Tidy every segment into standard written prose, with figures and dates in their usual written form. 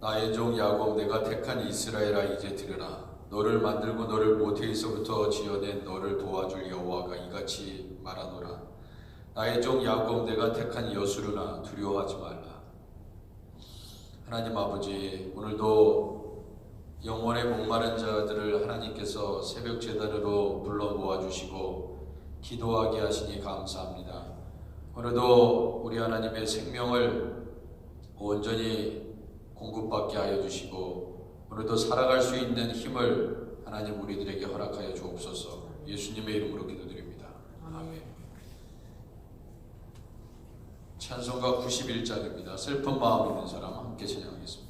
나의 종 야곱 내가 택한 이스라엘아 이제 들으라. 너를 만들고 너를 모태에서부터 지어낸 너를 도와줄 여호와가 이같이 말하노라. 나의 종 야곱 내가 택한 여수르나 두려워하지 말라. 하나님 아버지, 오늘도 영혼의 목마른 자들을 하나님께서 새벽 제단으로 불러 모아주시고 기도하게 하시니 감사합니다. 오늘도 우리 하나님의 생명을 온전히 공급받게 하여 주시고 오늘도 살아갈 수 있는 힘을 하나님 우리들에게 허락하여 주옵소서. 예수님의 이름으로 기도드립니다. 아멘. 찬송가 91장입니다. 슬픈 마음 있는 사람 함께 찬양하겠습니다.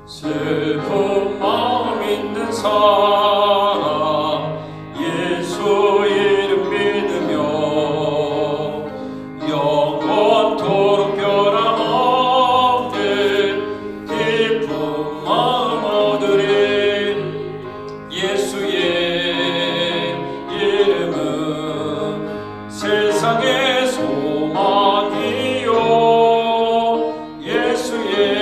슬픈 마음 있는 사람 예수 이름 믿으며 영원토록 변함없는 기쁜 마음 얻으리. 예수의 이름은 세상의 소망이요 예수의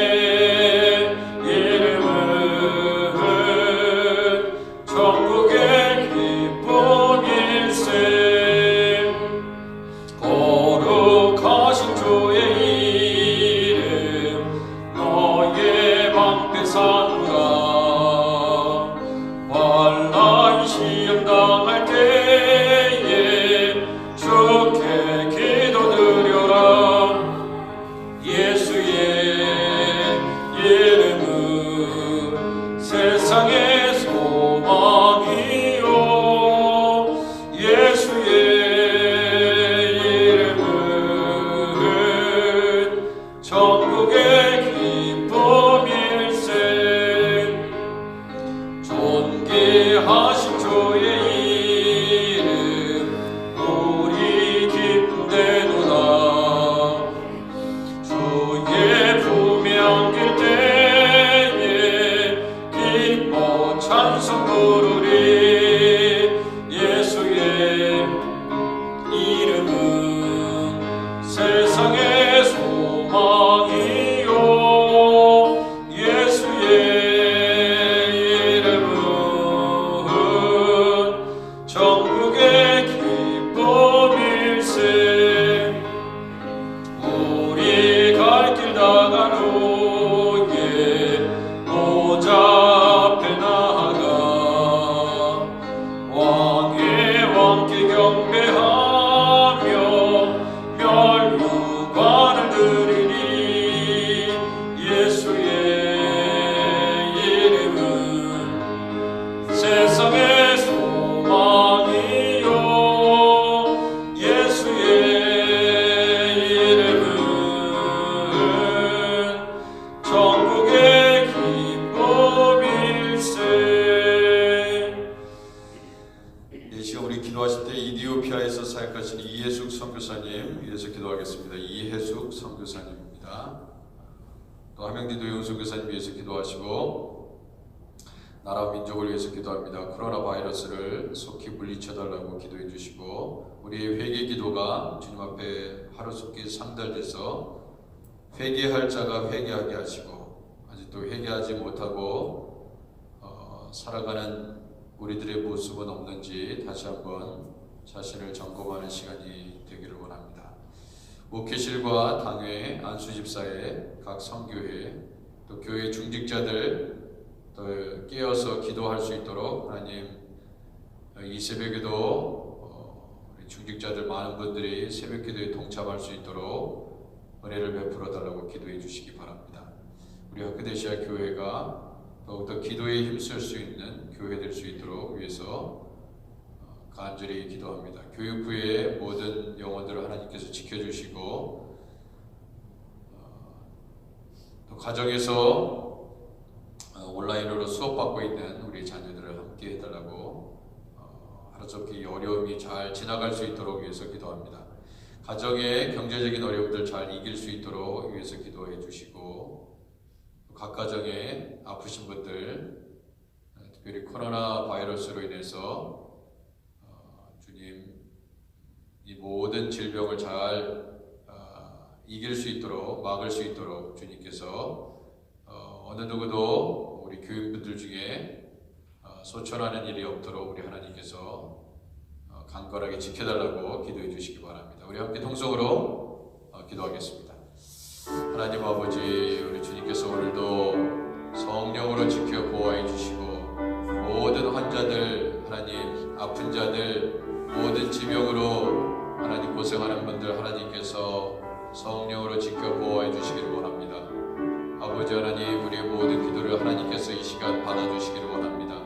또 하명진 도영 선교사님 위해서 기도하시고 나라와 민족을 위해서 기도합니다. 코로나 바이러스를 속히 물리쳐달라고 기도해 주시고 우리의 회개 기도가 주님 앞에 하루속히 상달돼서 회개할 자가 회개하게 하시고 아직도 회개하지 못하고 살아가는 우리들의 모습은 없는지 다시 한번 자신을 점검하는 시간이 되기를 원합니다. 목회실과 당회, 안수집사회, 각 선교회, 또 교회 중직자들 또 깨어서 기도할 수 있도록 하나님 이 새벽에도 우리 중직자들 많은 분들이 새벽 기도에 동참할 수 있도록 은혜를 베풀어 달라고 기도해 주시기 바랍니다. 우리 하크데시아 교회가 더욱더 기도에 힘쓸 수 있는 교회 될 수 있도록 위해서 간절히 기도합니다. 교육 후에 모든 영혼들을 하나님께서 지켜주시고 또 가정에서 온라인으로 수업받고 있는 우리 자녀들을 함께 해달라고 하루속히 어려움이 잘 지나갈 수 있도록 위해서 기도합니다. 가정의 경제적인 어려움들 잘 이길 수 있도록 위해서 기도해 주시고, 각 가정에 아프신 분들, 특별히 코로나 바이러스로 인해서 주님 이 모든 질병을 잘 이길 수 있도록, 막을 수 있도록 주님께서 어느 누구도 우리 교인분들 중에 소천하는 일이 없도록 우리 하나님께서 강건하게 지켜달라고 기도해 주시기 바랍니다. 우리 함께 통성으로 기도하겠습니다. 하나님 아버지, 우리 주님께서 오늘도 성령으로 지켜 보호해 주시고, 모든 환자들, 하나님 아픈 자들, 모든 지병으로 하나님 고생하는 분들 하나님께서 성령으로 지켜 보호해 주시기를 원합니다. 아버지 하나님, 우리의 모든 기도를 하나님께서 이 시간 받아주시기를 원합니다.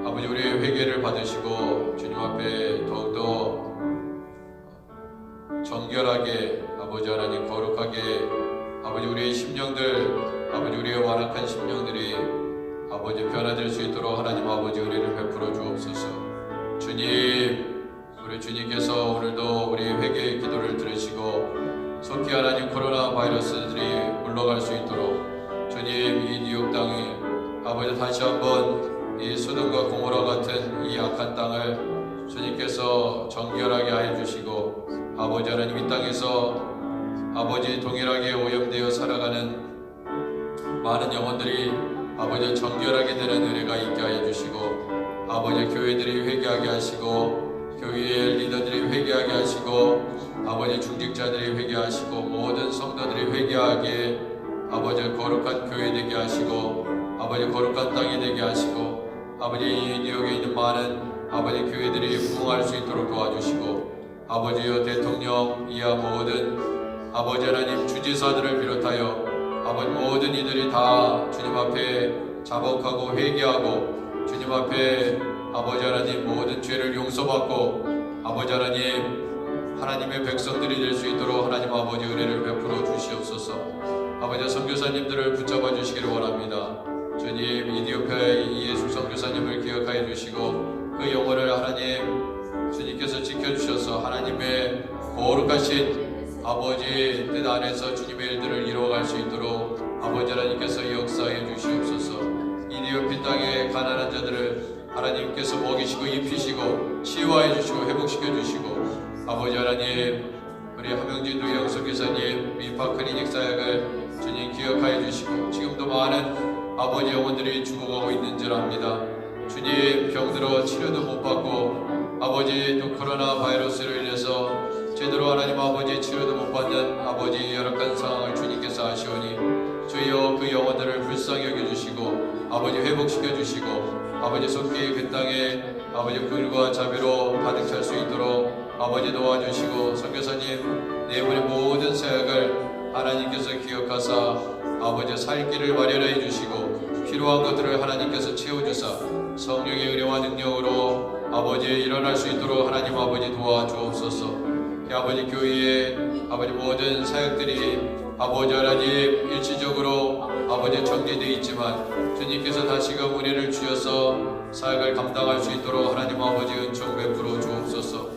아버지, 우리의 회개를 받으시고 주님 앞에 더욱더 정결하게, 아버지 하나님 거룩하게, 아버지 우리의 심령들, 아버지 우리의 완악한 심령들이 아버지 변화될 수 있도록 하나님 아버지 은혜를 베풀어 주옵소서. 주님, 우리 주님께서 오늘도 우리의 회개의 기도를 들으시고 속히 하나님 코로나 바이러스들이 물러갈 수 있도록 주님, 이 뉴욕 땅에 아버지 다시 한번 이 소돔과 고모라 같은 이 악한 땅을 주님께서 정결하게 하여 주시고, 아버지 하나님 이 땅에서 아버지 동일하게 오염되어 살아가는 많은 영혼들이 아버지 정결하게 되는 은혜가 있게 하여 주시고, 아버지 교회들이 회개하게 하시고, 교회의 리더들이 회개하게 하시고, 아버지 중직자들이 회개하시고, 모든 성도들이 회개하게 아버지 거룩한 교회 되게 하시고, 아버지 거룩한 땅이 되게 하시고, 아버지 이 뉴욕에 있는 많은 아버지 교회들이 부흥할 수 있도록 도와주시고, 아버지여 대통령 이하 모든 아버지 하나님 주지사들을 비롯하여 아버지 모든 이들이 다 주님 앞에 자복하고 회개하고 주님 앞에 아버지 하나님 모든 죄를 용서받고 아버지 하나님의 백성들이 될 수 있도록 하나님 아버지 은혜를 베풀어 주시옵소서. 아버지 선교사님들을 붙잡아 주시기를 원합니다. 주님, 이디오피아의 이예수 선교사님을 기억하여 주시고 그 영혼을 하나님 주님께서 지켜주셔서 하나님의 거룩하신 아버지 뜻 안에서 주님의 일들을 이루어갈 수 있도록 아버지 하나님께서 역사해 주시옵소서. 이디오피 땅의 가난한 자들을 하나님께서 먹이시고 입히시고 치유하여 주시고 회복시켜 주시고, 아버지 하나님 우리 함영진 누영석 교사님 미파클리닉 사역을 주님 기억하여 주시고, 지금도 많은 아버지 영혼들이 죽어가고 있는 줄 압니다. 주님, 병들어 치료도 못 받고 아버지 또 코로나 바이러스로 인해서 제대로 하나님 아버지 치료도 못 받는 아버지 열악한 상황을 주님께서 아시오니 주여 그 영혼들을 불쌍히 여겨주시고 아버지 회복시켜 주시고, 아버지 속히 그 땅에 아버지 긍휼과 자비로 가득 찰 수 있도록 아버지 도와주시고, 선교사님 네 분의 모든 사역을 하나님께서 기억하사 아버지 살 길을 마련해 주시고 필요한 것들을 하나님께서 채워주사 성령의 은혜와 능력으로 아버지 일어날 수 있도록 하나님 아버지 도와주옵소서. 아버지 교회의 아버지 모든 사역들이 아버지 하나님 일시적으로 아버지 정리되어 있지만 주님께서 다시금 은혜를 주셔서 사역을 감당할 수 있도록 하나님 아버지 은총 베풀어 주옵소서.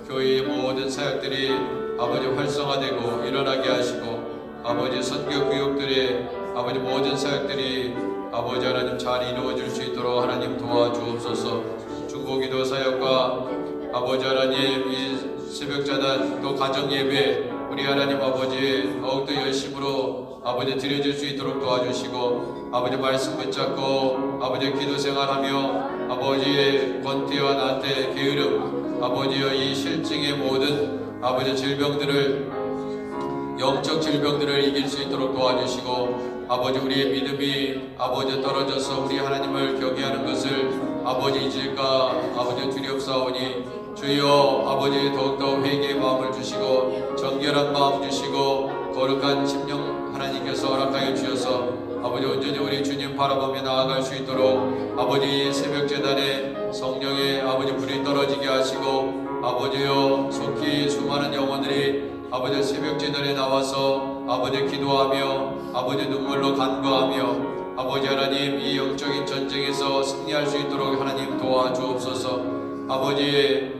교회의 모든 사역들이 아버지 활성화되고 일어나게 하시고, 아버지 선교 교육들의 아버지 모든 사역들이 아버지 하나님 잘 이루어질 수 있도록 하나님 도와주옵소서. 중보기도 사역과 아버지 하나님 이 새벽자단 또 가정예배 우리 하나님 아버지 더욱더 열심으로 아버지 드려질 수 있도록 도와주시고, 아버지 말씀 붙잡고 아버지 기도 생활하며 아버지의 권태와 나태 게으름 아버지의 이 실증의 모든 아버지 질병들을 영적 질병들을 이길 수 있도록 도와주시고, 아버지 우리의 믿음이 아버지 떨어져서 우리 하나님을 경외하는 것을 아버지 잊을까 아버지 두렵사오니 주여 아버지 더욱더 회개의 마음을 주시고 정결한 마음 주시고 거룩한 심령 하나님께서 허락하여 주셔서 아버지 온전히 우리 주님 바라보며 나아갈 수 있도록 아버지 새벽 제단에 성령의 아버지 불이 떨어지게 하시고, 아버지여 속히 수많은 영혼들이 아버지 새벽 제단에 나와서 아버지 기도하며 아버지 눈물로 간구하며 아버지 하나님 이 영적인 전쟁에서 승리할 수 있도록 하나님 도와주옵소서. 아버지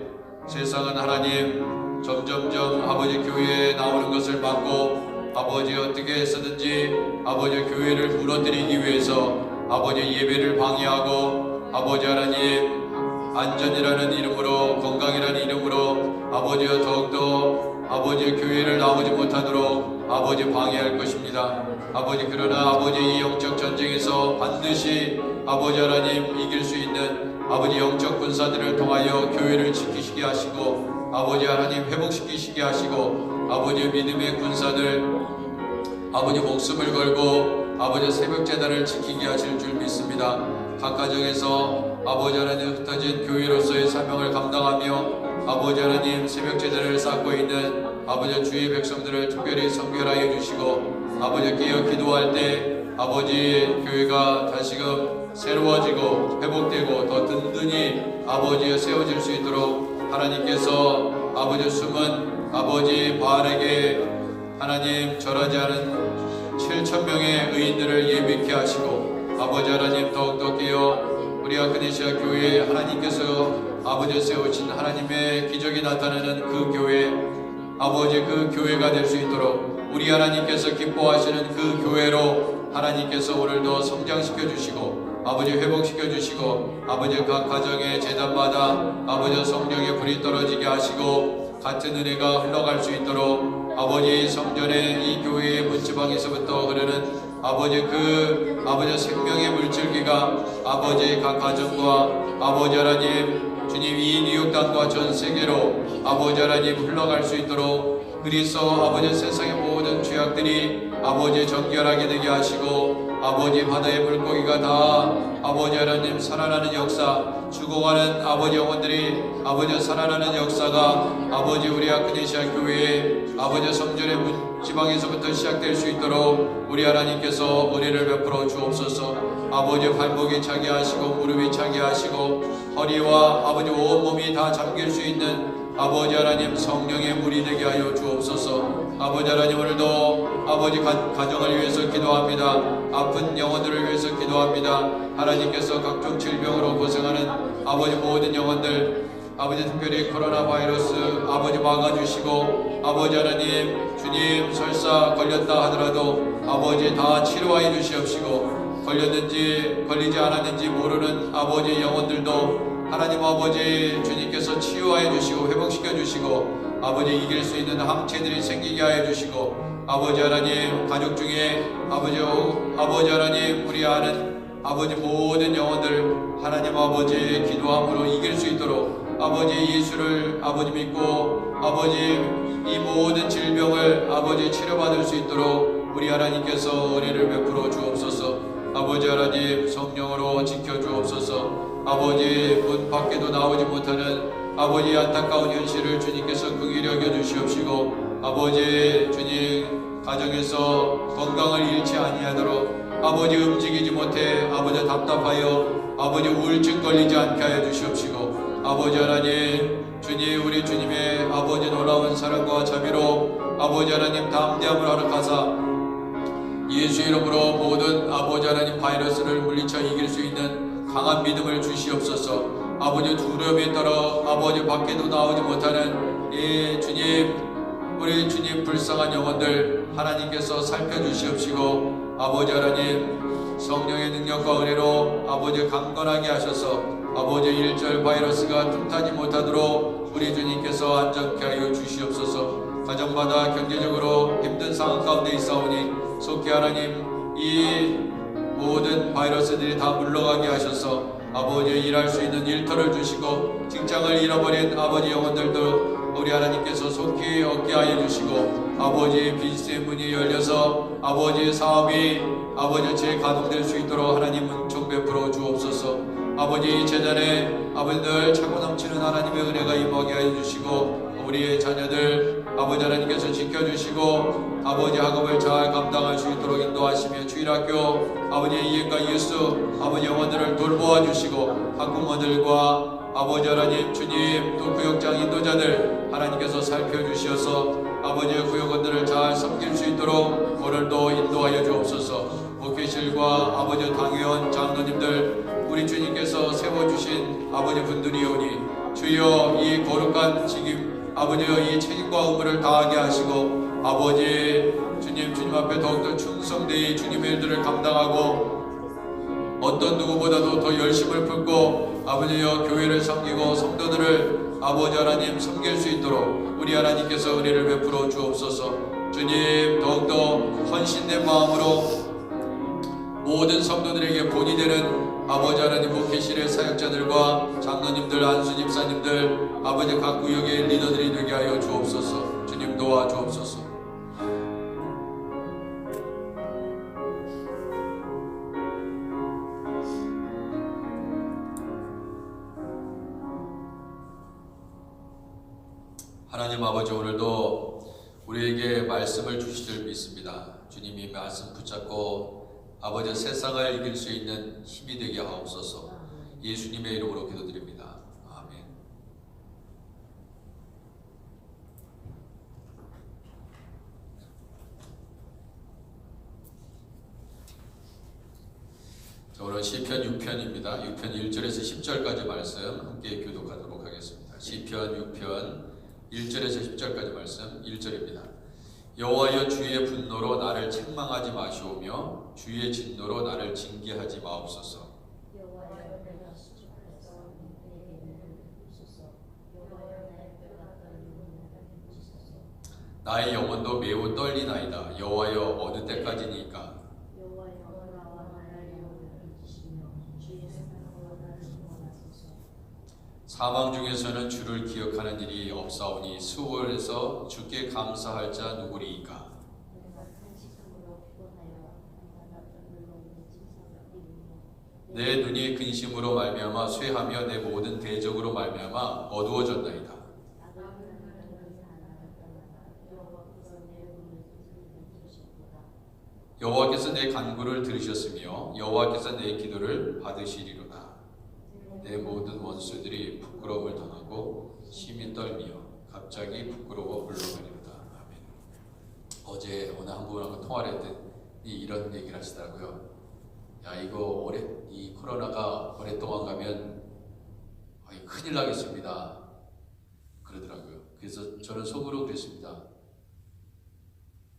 세상은 하나님 점점점 아버지 교회에 나오는 것을 막고 아버지 어떻게 해서든지 아버지 교회를 무너뜨리기 위해서 아버지 예배를 방해하고 아버지 하나님 안전이라는 이름으로 건강이라는 이름으로 아버지와 더욱더 아버지 교회를 나오지 못하도록 아버지 방해할 것입니다. 아버지 그러나 아버지 이 영적 전쟁에서 반드시 아버지 하나님 이길 수 있는 아버지 영적 군사들을 통하여 교회를 지키시게 하시고 아버지 하나님 회복시키시게 하시고 아버지 믿음의 군사들 아버지 목숨을 걸고 아버지 새벽제단을 지키게 하실 줄 믿습니다. 각 가정에서 아버지 하나님 흩어진 교회로서의 사명을 감당하며 아버지 하나님 새벽제단을 쌓고 있는 아버지 주의 백성들을 특별히 선별하여 주시고 아버지 깨어 기도할 때 아버지 교회가 다시금 새로워지고 회복되고 더 든든히 아버지에 세워질 수 있도록 하나님께서 아버지 숨은 아버지 바알에게 하나님 절하지 않은 7,000명의 의인들을 예비케 하시고 아버지 하나님 더욱더 깨어 우리 아크네시아 교회에 하나님께서 아버지 세우신 하나님의 기적이 나타나는 그 교회 아버지 그 교회가 될 수 있도록 우리 하나님께서 기뻐하시는 그 교회로 하나님께서 오늘도 성장시켜 주시고 아버지 회복시켜 주시고 아버지 각 가정의 제단마다 아버지 성령의 불이 떨어지게 하시고 같은 은혜가 흘러갈 수 있도록 아버지 성전의 이 교회의 문지방에서부터 흐르는 아버지 그 아버지 생명의 물줄기가 아버지 각 가정과 아버지 하나님 주님 이 뉴욕 땅과 전 세계로 아버지 하나님 흘러갈 수 있도록 그리스도 아버지 세상의 모든 죄악들이 아버지 정결하게 되게 하시고 아버지 바다의 물고기가 다 아버지 하나님 살아나는 역사 죽어가는 아버지 영혼들이 아버지 살아나는 역사가 아버지 우리 아크네시아 교회의 아버지 성전의 지방에서부터 시작될 수 있도록 우리 하나님께서 은혜를 베풀어 주옵소서. 아버지 발목이 차게 하시고 무릎이 차게 하시고 허리와 아버지 온몸이 다 잠길 수 있는 아버지 하나님 성령의 물이 되게 하여 주옵소서. 아버지 하나님 오늘도 아버지 가정을 위해서 기도합니다. 아픈 영혼들을 위해서 기도합니다. 하나님께서 각종 질병으로 고생하는 아버지 모든 영혼들 아버지 특별히 코로나 바이러스 아버지 막아주시고 아버지 하나님 주님 설사 걸렸다 하더라도 아버지 다 치료하여 주시옵시고 걸렸는지 걸리지 않았는지 모르는 아버지 영혼들도 하나님 아버지 주님께서 치유하여 주시고 회복시켜 주시고 아버지 이길 수 있는 항체들이 생기게 하여 주시고 아버지 하나님 가족 중에 아버지 하나님 우리 아는 아버지 모든 영혼들 하나님 아버지 기도함으로 이길 수 있도록 아버지 예수를 아버지 믿고 아버지 이 모든 질병을 아버지 치료받을 수 있도록 우리 하나님께서 은혜를 베풀어 주옵소서. 아버지 하나님 성령으로 지켜 주옵소서. 아버지 문 밖에도 나오지 못하는 아버지 안타까운 현실을 주님께서 긍휼히 여겨 주시옵시고 아버지 주님 가정에서 건강을 잃지 아니하도록 아버지 움직이지 못해 아버지 답답하여 아버지 우울증 걸리지 않게 하여 주시옵시고 아버지 하나님 주님 우리 주님의 아버지 놀라운 사랑과 자비로 아버지 하나님 담대함을 허락하사 예수 이름으로 모든 아버지 하나님 바이러스를 물리쳐 이길 수 있는 강한 믿음을 주시옵소서. 아버지 두려움에 따라 아버지 밖에도 나오지 못하는 이 주님 우리 주님 불쌍한 영혼들 하나님께서 살펴주시옵시고 아버지 하나님 성령의 능력과 은혜로 아버지 강건하게 하셔서 아버지 일절 바이러스가 틈타지 못하도록 우리 주님께서 안전케 하여 주시옵소서. 가정마다 경제적으로 힘든 상황 가운데 있사오니 속히 하나님 이 모든 바이러스들이 다 물러가게 하셔서 아버지 일할 수 있는 일터를 주시고 직장을 잃어버린 아버지 영혼들도 우리 하나님께서 속히 얻게 하여 주시고 아버지 비즈니스의 문이 열려서 아버지 사업이 아버지 재가동될 수 있도록 하나님 은총 베풀어 주옵소서. 아버지 제자에 아버지 늘 차고 넘치는 하나님의 은혜가 임하게 하여 주시고 우리의 자녀들 아버지 하나님께서 지켜주시고 아버지 학업을 잘 감당할 수 있도록 인도하시며 주일학교 아버지 이해과 예수 아버지 영혼들을 돌보아 주시고 학부모들과 아버지 하나님 주님 또 구역장 인도자들 하나님께서 살펴주시어서 아버지의 구역원들을 잘 섬길 수 있도록 오늘도 인도하여 주옵소서. 목회실과 아버지 당회원 장로님들 우리 주님께서 세워주신 아버지 분들이오니 주여 이 거룩한 직임 아버지여 이 책임과 의무를 다하게 하시고 아버지 주님 앞에 더욱더 충성되이 주님의 일들을 감당하고 어떤 누구보다도 더 열심을 품고 아버지여 교회를 섬기고 성도들을 아버지 하나님 섬길 수 있도록 우리 하나님께서 은혜를 베풀어 주옵소서. 주님 더욱더 헌신된 마음으로 모든 성도들에게 본이 되는 아버지 하나님 목회실의 사역자들과 장로님들, 안수 집사님들, 아버지 각 구역의 리더들이 되게 하여 주옵소서. 주님 도와 주옵소서. 하나님 아버지, 오늘도 우리에게 말씀을 주실 줄 믿습니다. 주님이 말씀 붙잡고 아버지 세상을 이길 수 있는 힘이 되게 하옵소서. 예수님의 이름으로 기도드립니다. 아멘. 자, 오늘 시편 6편입니다. 6편 1절에서 10절까지 말씀 함께 교독하도록 하겠습니다. 시편 6편 1절에서 10절까지 말씀 1절입니다. 여호와여 주의 분노로 나를 책망하지 마시오며 주의 진노로 나를 징계하지 마옵소서. 여호와여 내가 수줍어서 내게 눈을 부으소서. 여호와여 나의 뼈가 떨리니 나를 붙이소서. 나의 영혼도 매우 떨리나이다. 여호와여 어느 때까지니까? 여호와여 나와 나의 영혼을 붙이시며 주의 사랑으로 나를 구원하소서. 사망 중에서는 주를 기억하는 일이 없사오니 수월에서 주께 감사할 자 누구리이까? 내가 탄식함으로 피곤하여 한낱 눈물로 내 침상을 띄우며 내 눈이 근심으로 말미암아 쇠하며 내 모든 대적으로 말미암아 어두워졌나이다. 나를 하나님은 다 나를 떠나가 여호와께서 내 눈을 들으셨도다. 여호와께서 내 간구를 들으셨으며 여호와께서 내 기도를 받으시리로다. 내 모든 원수들이 부끄러움을 당하고 심히 떨며 갑자기 부끄러워 물러가리로다. 아멘. 어제 어느 한 분하고 통화를 했더니 이런 얘기를 하시더라고요. 야, 이거 이 코로나가 오랫동안 가면 큰일 나겠습니다. 그러더라고요. 그래서 저는 속으로 그랬습니다.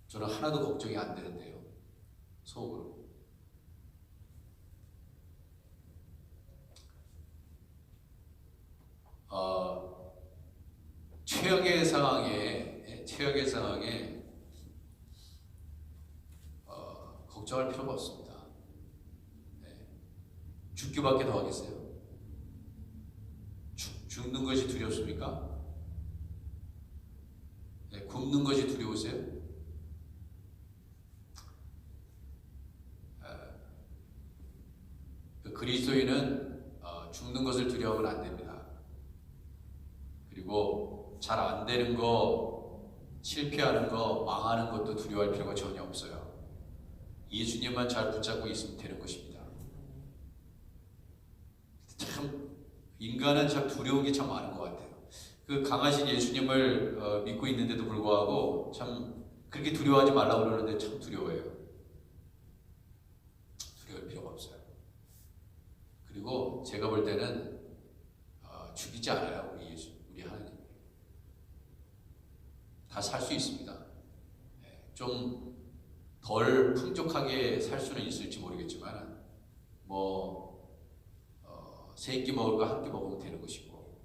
저는 하나도 걱정이 안 되는데요. 속으로. 최악의 상황에 걱정할 필요가 없습니다. 네. 죽기밖에 더 하겠어요? 죽는 것이 두렵습니까? 네, 굶는 것이 두려우세요? 그리스도인은 죽는 것을 두려워하면 안 됩니다. 그리고 잘 안 되는 거, 실패하는 거, 망하는 것도 두려워할 필요가 전혀 없어요. 예수님만 잘 붙잡고 있으면 되는 것입니다. 참 인간은 참 두려운 게 참 많은 것 같아요. 그 강하신 예수님을 믿고 있는데도 불구하고 참 그렇게 두려워하지 말라고 그러는데 참 두려워해요. 두려울 필요가 없어요. 그리고 제가 볼 때는 죽이지 않아요. 우리 하나님 다 살 수 있습니다. 좀 덜 풍족하게 살 수는 있을지 모르겠지만 세 끼 먹을 거 한 끼 먹으면 되는 것이고,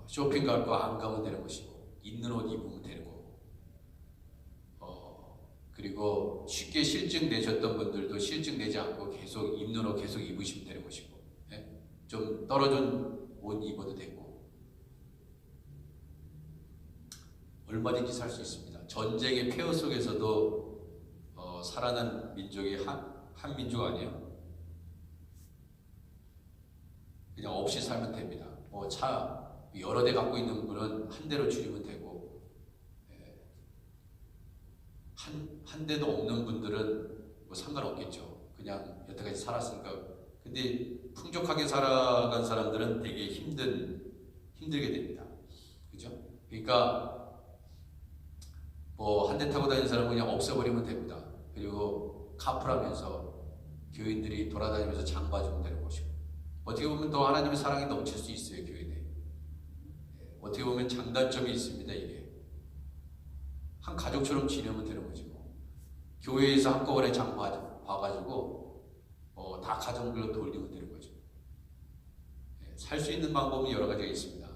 쇼핑 갈 거 안 가면 되는 것이고, 있는 옷 입으면 되는 거고, 그리고 쉽게 실증 내셨던 분들도 실증 내지 않고 계속 입는 옷 계속 입으시면 되는 것이고, 좀 떨어진 옷 입어도 되고, 얼마든지 살 수 있습니다. 전쟁의 폐허 속에서도 살아난 민족이 한 민족 아니에요? 그냥 없이 살면 됩니다. 차 여러 대 갖고 있는 분은 한 대로 줄이면 되고, 한 대도 없는 분들은 상관없겠죠. 그냥 여태까지 살았으니까. 근데 풍족하게 살아간 사람들은 되게 힘들게 됩니다. 그죠? 그러니까 한 대 타고 다니는 사람은 그냥 없애버리면 됩니다. 그리고 카풀하면서 교인들이 돌아다니면서 장 봐주면 되는 것이고, 어떻게 보면 더 하나님의 사랑이 넘칠 수 있어요. 교회 내에. 어떻게 보면 장단점이 있습니다. 이게 한 가족처럼 지내면 되는 거지 뭐. 교회에서 한꺼번에 장 봐가지고 다 가정별로 돌리면 되는 거죠. 살 수 있는 방법은 여러 가지가 있습니다.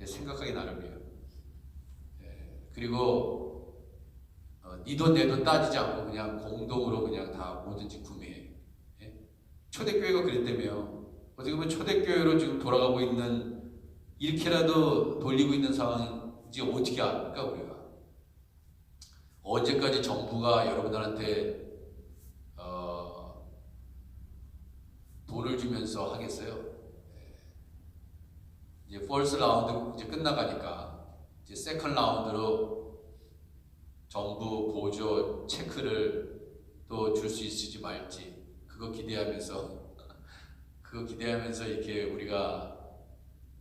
생각하기 나름이에요. 그리고 네 돈 내 돈 따지지 않고 그냥 공동으로 그냥 다 뭐든지 구매해. 초대교회가 그랬다며요. 어떻게 보면 초대교회로 지금 돌아가고 있는, 이렇게라도 돌리고 있는 상황인지 어떻게 압니까 우리가? 언제까지 정부가 여러분들한테 돈을 주면서 하겠어요? 이제 퍼스트 라운드 이제 끝나가니까 이제 세컨드 라운드로 정부 보조 체크를 또 줄 수 있을지 말지 그거 기대하면서 이렇게 우리가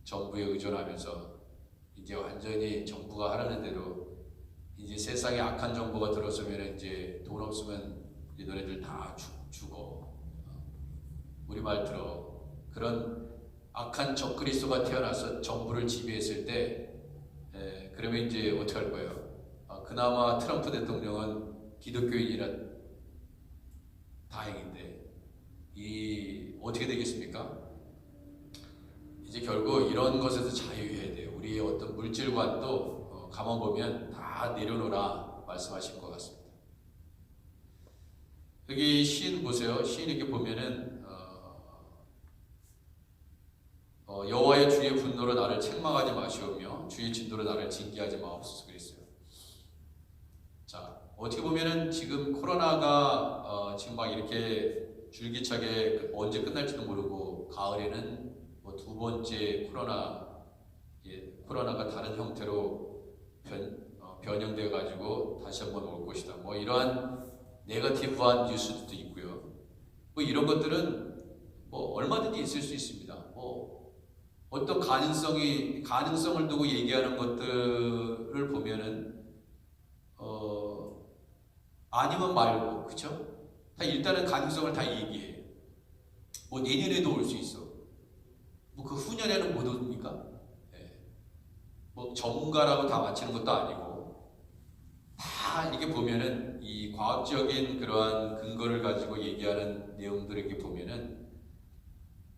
정부에 의존하면서 이제 완전히 정부가 하라는 대로 이제 세상에 악한 정부가 들어서면 이제 돈 없으면 이제 너네들 다 죽어. 우리 말 들어. 그런 악한 적그리스도가 태어나서 정부를 지배했을 때, 그러면 이제 어떻게 할 거예요? 그나마 트럼프 대통령은 기독교인이라 다행인데, 어떻게 되겠습니까? 이제 결국 이런 것에서 자유해야 돼요. 우리의 어떤 물질관도 가만 보면 다 내려놓으라 말씀하신 것 같습니다. 여기 시인 보세요. 시인 이렇게 보면은 여호와의 주의 분노로 나를 책망하지 마시오며 주의 진노로 나를 징계하지 마옵소서 그랬어요. 자, 어떻게 보면은 지금 코로나가 지금 막 이렇게 줄기차게 언제 끝날지도 모르고 가을에는 뭐 두 번째 코로나가 다른 형태로 변형되어 가지고 다시 한번 올 것이다. 뭐 이러한 네거티브한 뉴스도 있고요. 뭐 이런 것들은 뭐 얼마든지 있을 수 있습니다. 뭐 어떤 가능성을 두고 얘기하는 것들을 보면은 아니면 말고, 그렇죠? 다 일단은 가능성을 다 얘기해. 뭐 내년에도 올 수 있어. 뭐 그 후년에는 못 옵니까? 뭐 전문가라고 다 맞히는 것도 아니고 다 이렇게 보면은 이 과학적인 그러한 근거를 가지고 얘기하는 내용들을 이렇게 보면은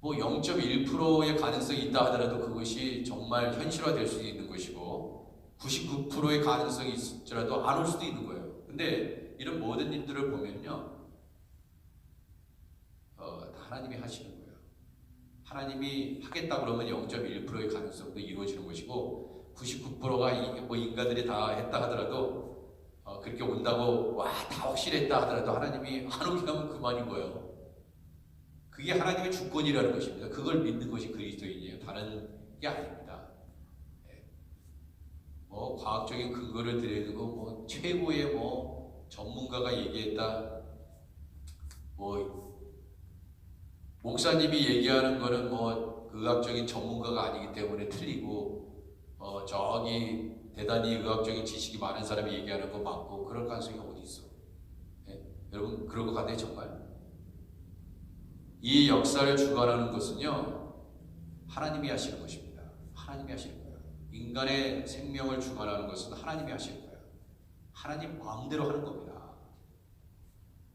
뭐 0.1%의 가능성이 있다 하더라도 그것이 정말 현실화될 수 있는 것이고 99%의 가능성이 있을지라도 안 올 수도 있는 거예요. 근데 이런 모든 일들을 보면요, 하나님이 하시는 거예요. 하나님이 하겠다 그러면 0.1%의 가능성도 이루어지는 것이고 99%가 뭐 인간들이 다 했다 하더라도 그렇게 온다고 다 확실했다 하더라도 하나님이 안 오게 하면 그만인 거예요. 그게 하나님의 주권이라는 것입니다. 그걸 믿는 것이 그리스도인이에요. 다른 게 아닙니다. 뭐 과학적인 근거를 드리고 뭐 최고의 뭐 전문가가 얘기했다, 뭐 목사님이 얘기하는 거는 뭐 의학적인 전문가가 아니기 때문에 틀리고 저기 대단히 의학적인 지식이 많은 사람이 얘기하는 거 맞고 그럴 가능성이 어디 있어? 여러분 그럴 것 같아요 정말? 이 역사를 주관하는 것은요 하나님이 하시는 것입니다. 하나님이 하시는 거예요. 인간의 생명을 주관하는 것은 하나님이 하시는 거예요. 하나님 마음대로 하는 겁니다.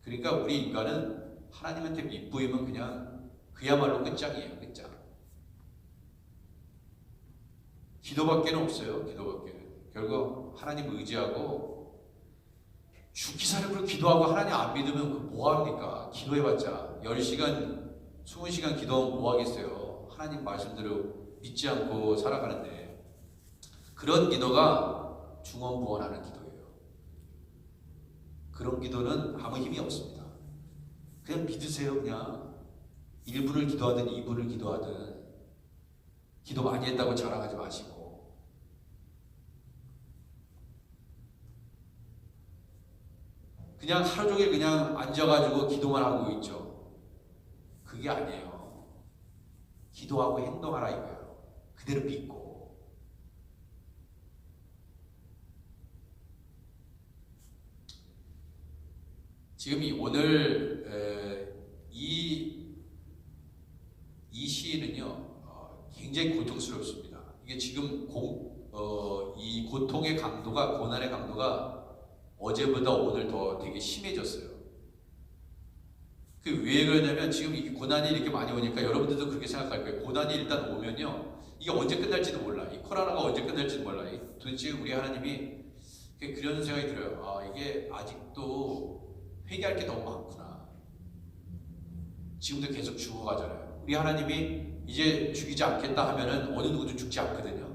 그러니까 우리 인간은 하나님한테 밑보이면 그냥 그야말로 끝장이에요. 끝장. 기도밖에는 없어요. 기도밖에는. 결국 하나님 의지하고 죽기 살음으로 기도하고 하나님 안 믿으면 뭐합니까? 기도해봤자 10시간, 20시간 기도하면 뭐하겠어요? 하나님 말씀대로 믿지 않고 살아가는데 그런 기도가 중언부언하는 기도예요. 그런 기도는 아무 힘이 없습니다. 그냥 믿으세요. 그냥 1분을 기도하든 2분을 기도하든 기도 많이 했다고 자랑하지 마시고 그냥 하루 종일 그냥 앉아가지고 기도만 하고 있죠. 그게 아니에요. 기도하고 행동하라 이거예요. 그대로 믿고. 지금 오늘 이 시인은요 굉장히 고통스럽습니다. 이게 지금 고통의 강도가, 고난의 강도가 어제보다 오늘 더 되게 심해졌어요. 그 왜 그러냐면 지금 이 고난이 이렇게 많이 오니까 여러분들도 그렇게 생각할 거예요. 고난이 일단 오면요, 이게 언제 끝날지도 몰라. 이 코로나가 언제 끝날지도 몰라. 도대체 우리 하나님이 그런 생각이 들어요. 아, 이게 아직도 회개할 게 너무 많구나. 지금도 계속 죽어가잖아요. 우리 하나님이 이제 죽이지 않겠다 하면은 어느 누구도 죽지 않거든요.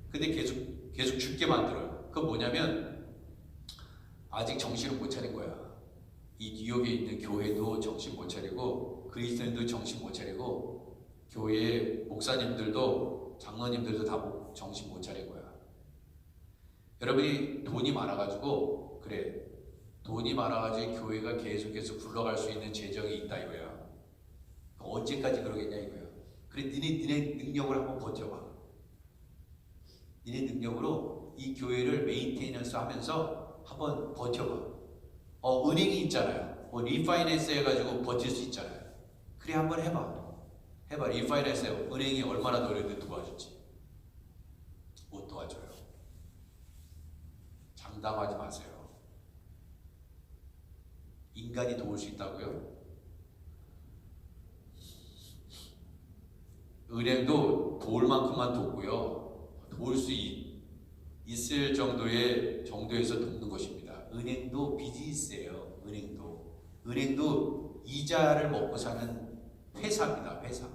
근데 계속 죽게 만들어요. 그건 뭐냐면 아직 정신을 못 차린 거야. 이 뉴욕에 있는 교회도 정신 못 차리고 그리스도인도 정신 못 차리고 교회 목사님들도 장로님들도 다 정신 못 차린 거야. 여러분이 돈이 많아가지고 그래, 돈이 많아가지고 교회가 계속해서 굴러갈 수 있는 재정이 있다 이거야. 언제까지 그러겠냐 이거야. 그래, 니네 능력을 한번 버텨봐. 니네 능력으로 이 교회를 메인테이넌스 하면서 한번 버텨봐. 은행이 있잖아요. 리파이낸스 해가지고 버틸 수 있잖아요. 그래, 한번 해봐. 리파이낸스 해. 은행이 얼마나 너희들 도와줄지. 못 도와줘요. 장담하지 마세요. 인간이 도울 수 있다고요? 은행도 도울 만큼만 돕고요. 도울 수 있을 정도에서 돕는 것입니다. 은행도 비즈니스예요. 은행도 이자를 먹고 사는 회사입니다. 회사.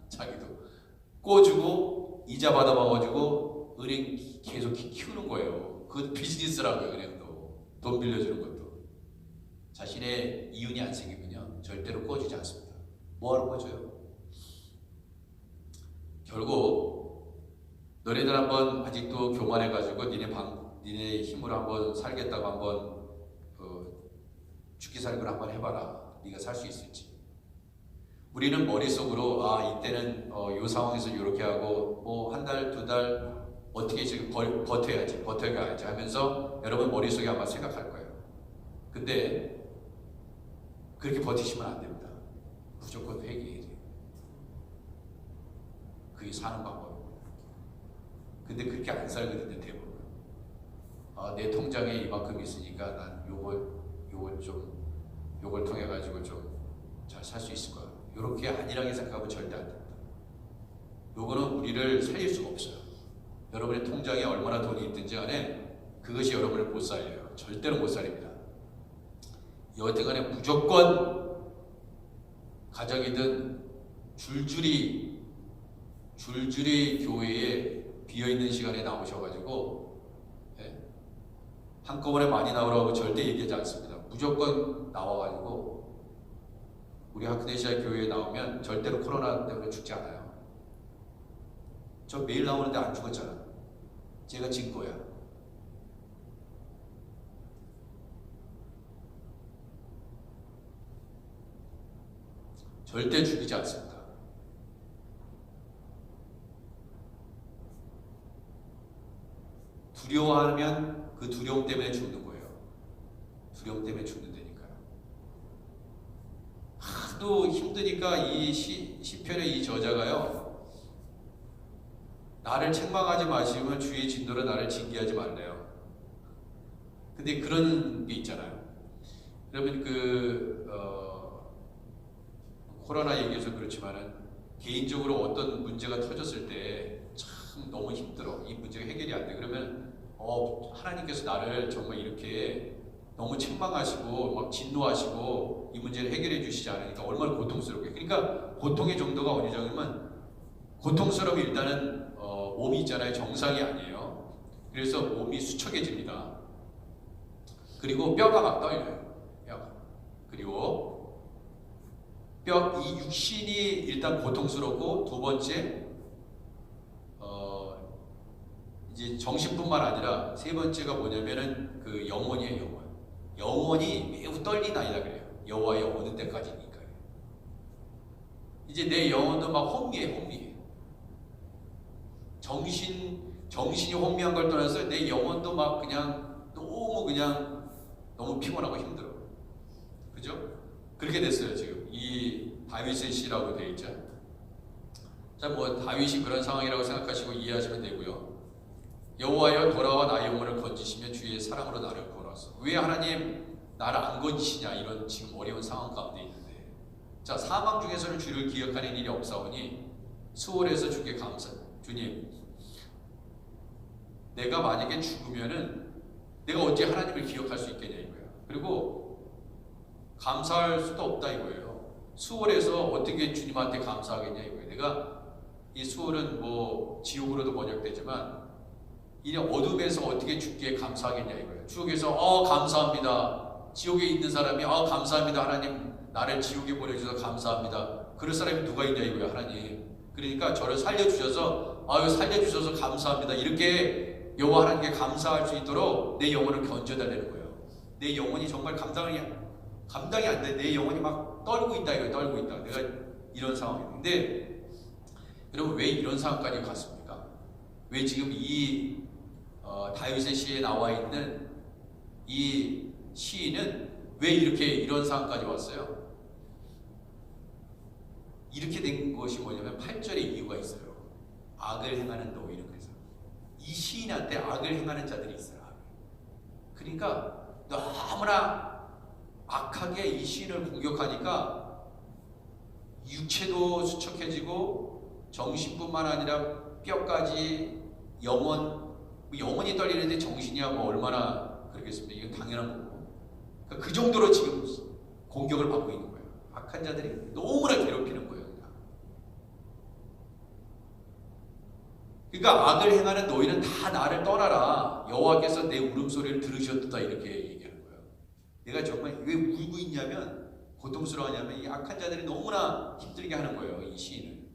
자기도 꿔주고 이자 받아봐가지고 은행 계속 키우는 거예요. 그것도 비즈니스라고요. 은행도 돈 빌려주는 것도. 자신의 이윤이 안 생기면요, 절대로 꿔주지 않습니다. 뭐하러 꿔줘요? 결국 너네들 한번 아직도 교만해가지고 니네 힘으로 한번 살겠다고 한번 죽기 살기를 한번 해봐라. 네가 살 수 있을지. 우리는 머릿속으로 이때는 요 상황에서 이렇게 하고 뭐 한 달, 두 달 어떻게 지금 버텨야지 하면서 여러분 머릿속에 아마 생각할 거예요. 근데 그렇게 버티시면 안 됩니다. 무조건 회개해야 돼요. 그게 사는 방법입니다. 근데 그렇게 안 살거든요, 대부분. 내 통장에 이만큼 있으니까 난 요걸 통해 가지고 좀 잘 살 수 있을 거야. 요렇게 안일하게 생각하면 절대 안 됩니다. 요거는 우리를 살릴 수가 없어요. 여러분의 통장에 얼마나 돈이 있든지 간에 그것이 여러분을 못 살려요. 절대로 못 살립니다. 여하튼간에 무조건 가정이든 줄줄이 교회에 비어있는 시간에 나오셔가지고 한꺼번에 많이 나오라고 절대 얘기하지 않습니다. 무조건 나와가지고 우리 하크네시아 교회에 나오면 절대로 코로나 때문에 죽지 않아요. 저 매일 나오는데 안 죽었잖아. 제가 증거야. 절대 죽이지 않습니다. 두려워하면 그 두려움 때문에 죽는 거예요. 두려움 때문에 죽는다니까요. 하도 힘드니까 이 시편의 이 저자가요, 나를 책망하지 마시면 주의 진노로 나를 징계하지 말래요. 근데 그런 게 있잖아요. 여러분 코로나 얘기해서 그렇지만은 개인적으로 어떤 문제가 터졌을 때 참 너무 힘들어. 이 문제가 해결이 안 돼. 그러면 하나님께서 나를 정말 이렇게 너무 책망하시고 막 진노하시고 이 문제를 해결해 주시지 않으니까 얼마나 고통스럽게. 그러니까 고통의 정도가 어느 정도면, 고통스러움이 일단은 몸이 있잖아요. 정상이 아니에요. 그래서 몸이 수척해집니다. 그리고 뼈가 막 떨려요. 뼈가. 그리고 이 육신이 일단 고통스럽고, 두 번째 이제 정신뿐만 아니라 세 번째가 뭐냐면은 그 영혼이에요. 영혼이 매우 떨린 아이다 그래요. 여호와의 어느 때까지니까요. 이제 내 영혼도 막 혼미해. 정신이 혼미한 걸 떠나서 내 영혼도 막 너무 피곤하고 힘들어. 그죠? 그렇게 됐어요. 지금 이 다윗의 시라고 되어 있죠. 자, 뭐 다윗이 그런 상황이라고 생각하시고 이해하시면 되고요. 여호와여 돌아와 나의 영혼을 건지시며 주의 사랑으로 나를 구원하소서. 왜 하나님 나를 안 건지시냐, 이런 지금 어려운 상황 가운데 있는데, 자, 사망 중에서는 주를 기억하는 일이 없사오니 수월해서 주께 감사. 주님, 내가 만약에 죽으면은 내가 어떻게 하나님을 기억할 수 있겠냐 이거야. 그리고 감사할 수도 없다 이거예요. 수월해서 어떻게 주님한테 감사하겠냐 이거예요. 내가 이 수월은 뭐 지옥으로도 번역되지만 이 어둠에서 어떻게 주께 감사하겠냐 이거예요. 지옥에서 감사합니다. 지옥에 있는 사람이 감사합니다. 하나님 나를 지옥에 보내주셔서 감사합니다. 그럴 사람이 누가 있냐 이거예요. 하나님. 그러니까 저를 살려주셔서 살려주셔서 감사합니다. 이렇게 여호와 하나님께 감사할 수 있도록 내 영혼을 건져달라는 거예요. 내 영혼이 정말 감당이 안 돼. 내 영혼이 막 떨고 있다 이거예요. 떨고 있다. 내가 이런 상황인데, 여러분 왜 이런 상황까지 갔습니까? 왜 지금 이 다윗의 시에 나와 있는 이 시인은 왜 이런 상황까지 왔어요? 이렇게 된 것이 뭐냐면 8절에 이유가 있어요. 악을 행하는 노인은, 그래서 이 시인한테 악을 행하는 자들이 있어요. 그러니까 너무나 악하게 이 시인을 공격하니까 육체도 수척해지고 정신뿐만 아니라 뼈까지 영혼이 떨리는데 정신이야 뭐 얼마나 그러겠습니까? 이건 당연한 거고. 그러니까 그 정도로 지금 공격을 받고 있는 거예요. 악한 자들이 너무나 괴롭히는 거예요. 그러니까 악을 행하는 너희는 다 나를 떠나라. 여호와께서 내 울음소리를 들으셨다, 이렇게 얘기하는 거예요. 내가 정말 왜 울고 있냐면, 고통스러워하냐면 이 악한 자들이 너무나 힘들게 하는 거예요. 이 시인을.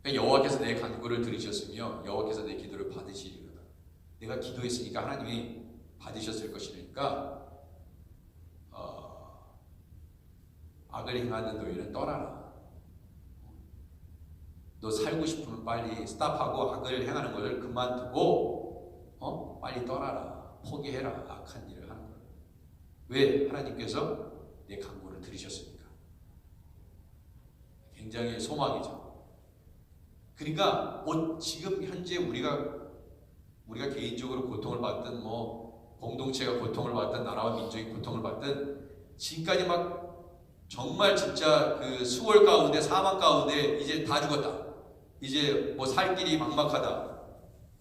그러니까 여호와께서 내 간구를 들으셨으며 여호와께서 내 기도를 받으시리로다. 내가 기도했으니까 하나님이 받으셨을 것이니까 악을 행하는 너희는 떠나라. 너 살고 싶으면 빨리 스탑하고 악을 행하는 것을 그만두고 빨리 떠나라. 포기해라. 악한 일을 하는 거예요. 왜? 하나님께서 내 간구를 들으셨으니까. 굉장히 소망이죠. 그러니까 지금 현재 우리가 개인적으로 고통을 받든 뭐 공동체가 고통을 받든 나라와 민족이 고통을 받든, 지금까지 막 정말 진짜 그 수월 가운데, 사망 가운데 이제 다 죽었다, 이제 뭐 살 길이 막막하다,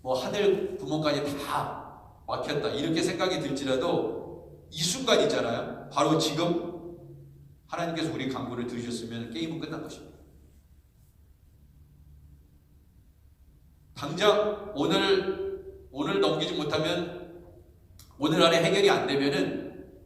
뭐 하늘 구멍까지 다 막혔다, 이렇게 생각이 들지라도 이 순간 있잖아요. 바로 지금 하나님께서 우리 간구를 들으셨으면 게임은 끝난 것입니다. 당장 오늘 넘기지 못하면, 오늘 안에 해결이 안 되면은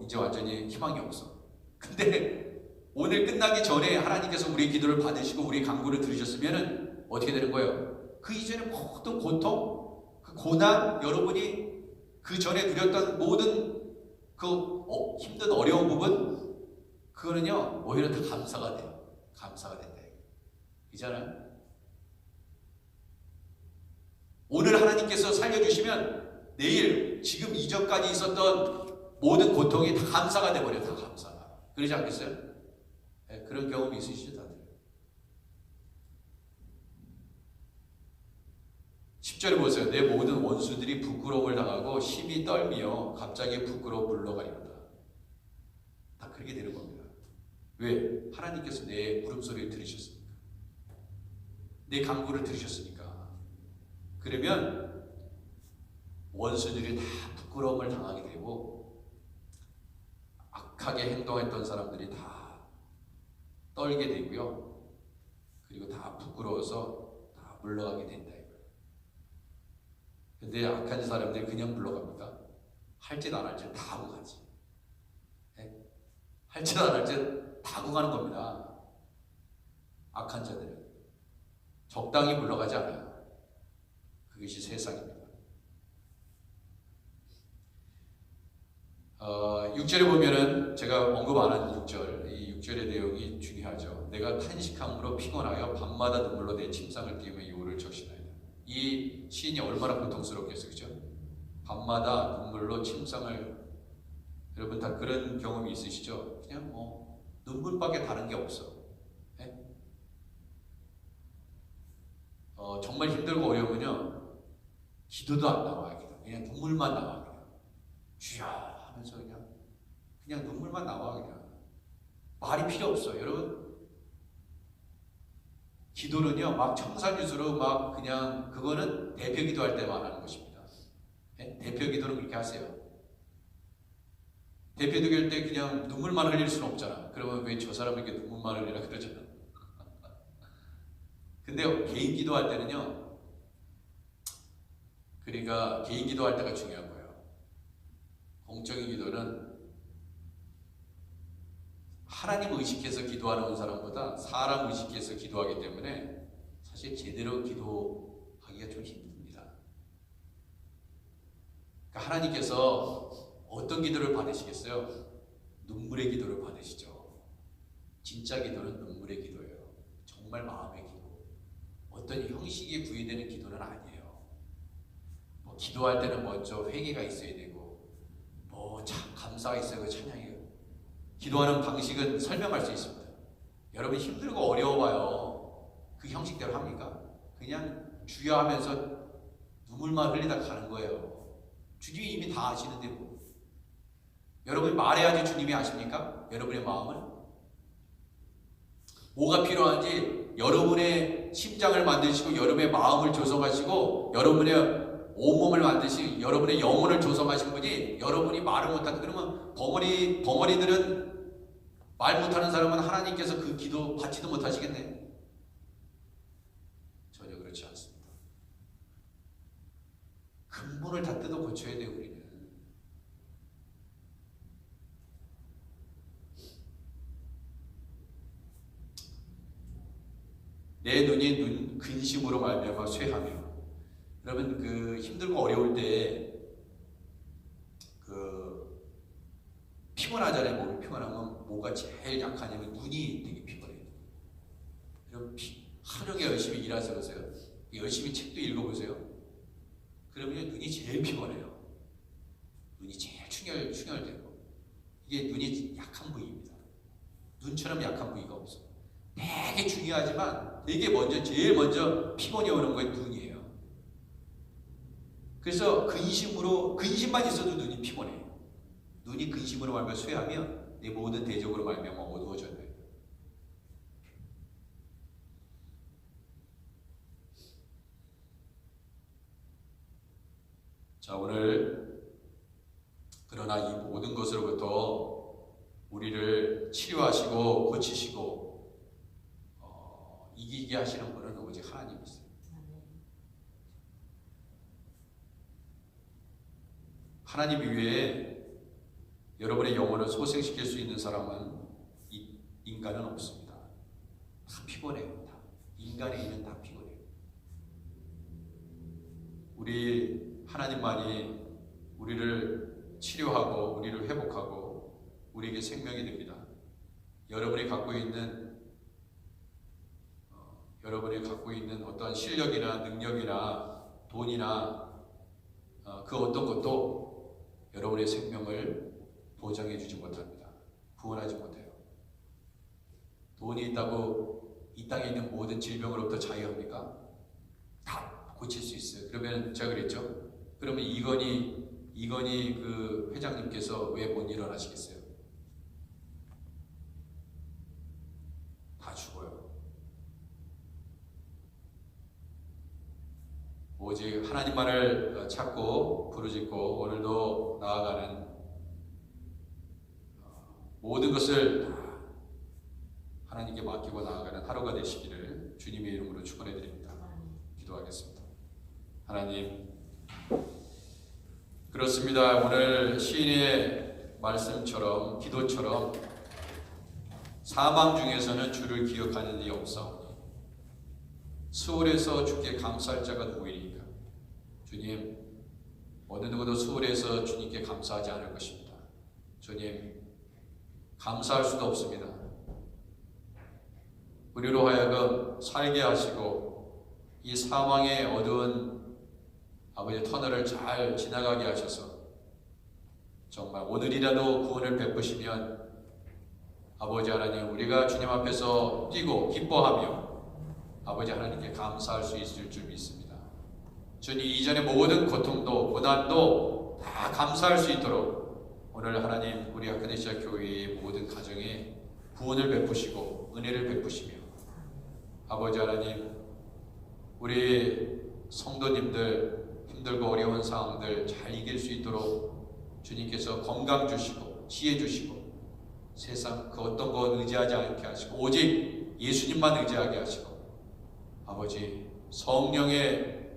이제 완전히 희망이 없어. 근데 오늘 끝나기 전에 하나님께서 우리의 기도를 받으시고 우리의 간구를 들으셨으면 어떻게 되는 거예요? 그 이전에 모든 고통, 그 고난, 여러분이 그 전에 누렸던 모든 그 힘든 어려운 부분, 그거는요 오히려 다 감사가 돼요. 감사가 된다. 이잖아요. 오늘 하나님께서 살려주시면 내일 지금 이전까지 있었던 모든 고통이 다 감사가 돼버려요. 다 감사가. 그러지 않겠어요? 네, 그런 경험이 있으시죠 다들? 10절에 보세요. 내 모든 원수들이 부끄러움을 당하고 심히 떨며 갑자기 부끄러워 물러가리로다. 다 그렇게 되는 겁니다. 왜? 하나님께서 내 울음소리를 들으셨으니까, 내 간구를 들으셨으니까. 그러면 원수들이 다 부끄러움을 당하게 되고 악하게 행동했던 사람들이 다 떨게 되고요. 그리고 다 부끄러워서 다 물러가게 된다 이거예요. 근데 악한 사람들이 그냥 물러갑니까? 할 짓 안 할 짓 다 하고 가지. 네? 할 짓 안 할 짓 다 하고 가는 겁니다. 악한 자들은 적당히 물러가지 않아요. 그것이 세상입니다. 6절에 보면은 제가 언급 안 한 6절, 이 6절의 내용이 중요하죠. 내가 탄식함으로 피곤하여 밤마다 눈물로 내 침상을 띄우며 유월을 적시나이다. 이 시인이 얼마나 고통스럽겠어요, 그죠? 밤마다 눈물로 침상을, 여러분 다 그런 경험이 있으시죠? 그냥 뭐 눈물밖에 다른 게 없어. 네? 정말 힘들고 어려우면요 기도도 안 나와요. 그냥 눈물만 나와. 그냥 주여 하면서 그냥 눈물만 나와. 그냥 말이 필요 없어요. 여러분 기도는요 막 청산유수로 막 그냥 그거는 대표 기도할 때만 하는 것입니다. 네? 대표 기도는 그렇게 하세요. 대표 기도할 때 그냥 눈물만 흘릴 수는 없잖아. 그러면 왜 저 사람에게 눈물만 흘리라 그러잖아. 근데 개인 기도할 때는요, 그러니까 개인 기도할 때가 중요한 거예요. 공적인 기도는 하나님 의식해서 기도하는 사람보다 사람 의식해서 기도하기 때문에 사실 제대로 기도하기가 좀 힘듭니다. 그러니까 하나님께서 어떤 기도를 받으시겠어요? 눈물의 기도를 받으시죠. 진짜 기도는 눈물의 기도예요. 정말 마음의 기도. 어떤 형식에 구애되는 기도는 아니에요. 뭐 기도할 때는 먼저 회개가 있어야 되고 뭐 참 감사가 있어야 찬양이에요. 기도하는 방식은 설명할 수 있습니다. 여러분 힘들고 어려워봐요. 그 형식대로 합니까? 그냥 주여 하면서 눈물만 흘리다 가는 거예요. 주님이 이미 다 아시는데 뭐. 여러분이 말해야지 주님이 아십니까? 여러분의 마음을? 뭐가 필요한지 여러분의 심장을 만드시고 여러분의 마음을 조성하시고 여러분의 온몸을 만드시고 여러분의 영혼을 조성하신 분이 여러분이 말을 못한다. 그러면 벙어리들은 말 못하는 사람은 하나님께서 그 기도 받지도 못하시겠네. 전혀 그렇지 않습니다. 근본을 다 뜯어 고쳐야 돼요. 우리는. 내 눈이 근심으로 말미암아 쇠하며. 여러분 그 힘들고 어려울 때 그 피곤하잖아요. 몸이 피곤하면 뭐가 제일 약하냐면 눈이 되게 피곤해요. 여러분 하루 종일 열심히 일하셔 보세요. 열심히 책도 읽어보세요. 그러면 눈이 제일 피곤해요. 눈이 제일 충혈되고 이게 눈이 약한 부위입니다. 눈처럼 약한 부위가 없어요. 되게 중요하지만 되게 제일 먼저 피곤이 오는 건 눈이에요. 그래서 근심만 있어도 눈이 피곤해요. 눈이 근심으로 말미암아 쇠하면 내 모든 대적으로 말미암아 어두워져야 돼요. 자, 오늘 그러나 이 모든 것으로부터 우리를 치료하시고 고치시고 이기게 하시는 분은 오직 하나님이세요. 하나님 이외에 여러분의 영혼을 소생시킬 수 있는 사람은 인간은 없습니다. 다 피곤해요. 다. 인간의 일은 다 피곤해요. 우리 하나님만이 우리를 치료하고 우리를 회복하고 우리에게 생명이 됩니다. 여러분이 갖고 있는 어떤 실력이나 능력이나 돈이나 그 어떤 것도 여러분의 생명을 보장해 주지 못합니다. 구원하지 못해요. 돈이 있다고 이 땅에 있는 모든 질병으로부터 자유합니까? 다 고칠 수 있어요. 그러면 제가 그랬죠. 그러면 이건희 그 회장님께서 왜 못 일어나시겠어요? 다 죽어요. 오직 하나님만을 찾고 부르짖고 오늘도 나아가는 모든 것을 다 하나님께 맡기고 나아가는 하루가 되시기를 주님의 이름으로 축원해 드립니다. 기도하겠습니다. 하나님, 그렇습니다. 오늘 시인의 말씀처럼 기도처럼 사망 중에서는 주를 기억하는 이가 없사오니 수월에서 주께 감사할 자가 누구이니까. 주님, 어느 누구도 수월에서 주님께 감사하지 않을 것입니다. 주님, 감사할 수도 없습니다. 우리로 하여금 살게 하시고 이 사망의 어두운 아버지의 터널을 잘 지나가게 하셔서 정말 오늘이라도 구원을 베푸시면 아버지 하나님, 우리가 주님 앞에서 뛰고 기뻐하며 아버지 하나님께 감사할 수 있을 줄 믿습니다. 주님 이전의 모든 고통도 고난도 다 감사할 수 있도록 오늘 하나님 우리 아카데시아 교회의 모든 가정에 구원을 베푸시고 은혜를 베푸시며 아버지 하나님 우리 성도님들 힘들고 어려운 상황들 잘 이길 수 있도록 주님께서 건강 주시고 지혜 주시고 세상 그 어떤 것 의지하지 않게 하시고 오직 예수님만 의지하게 하시고 아버지 성령의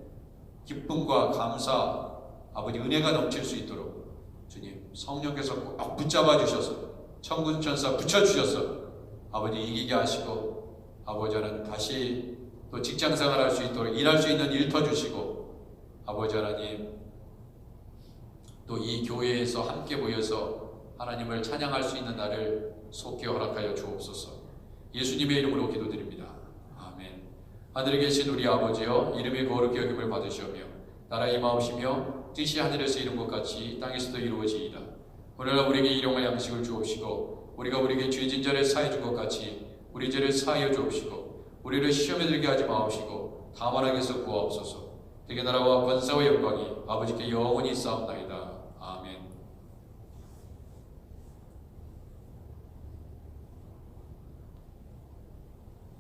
기쁨과 감사 아버지 은혜가 넘칠 수 있도록 주님 성령께서 꼭 붙잡아 주셔서 천군천사 붙여주셔서 아버지 이기게 하시고 아버지 하나님 다시 또 직장생활 할 수 있도록 일할 수 있는 일 터주시고 아버지 하나님 또 이 교회에서 함께 모여서 하나님을 찬양할 수 있는 날을 속히 허락하여 주옵소서. 예수님의 이름으로 기도드립니다. 아멘. 하늘에 계신 우리 아버지여 이름이 거룩히 여김을 받으시오며 나라의 임하옵시며 뜻이 하늘에서 이룬 것 같이 땅에서도 이루어지이다. 오늘날 우리에게 일용할 양식을 주옵시고 우리가 우리에게 죄진 자를 사해 준 것 같이 우리 죄를 사하여 주옵시고 우리를 시험에 들게 하지 마옵시고 다만 악에서 구하옵소서. 되게 나라와 권세와 영광이 아버지께 영원히 있사옵나이다.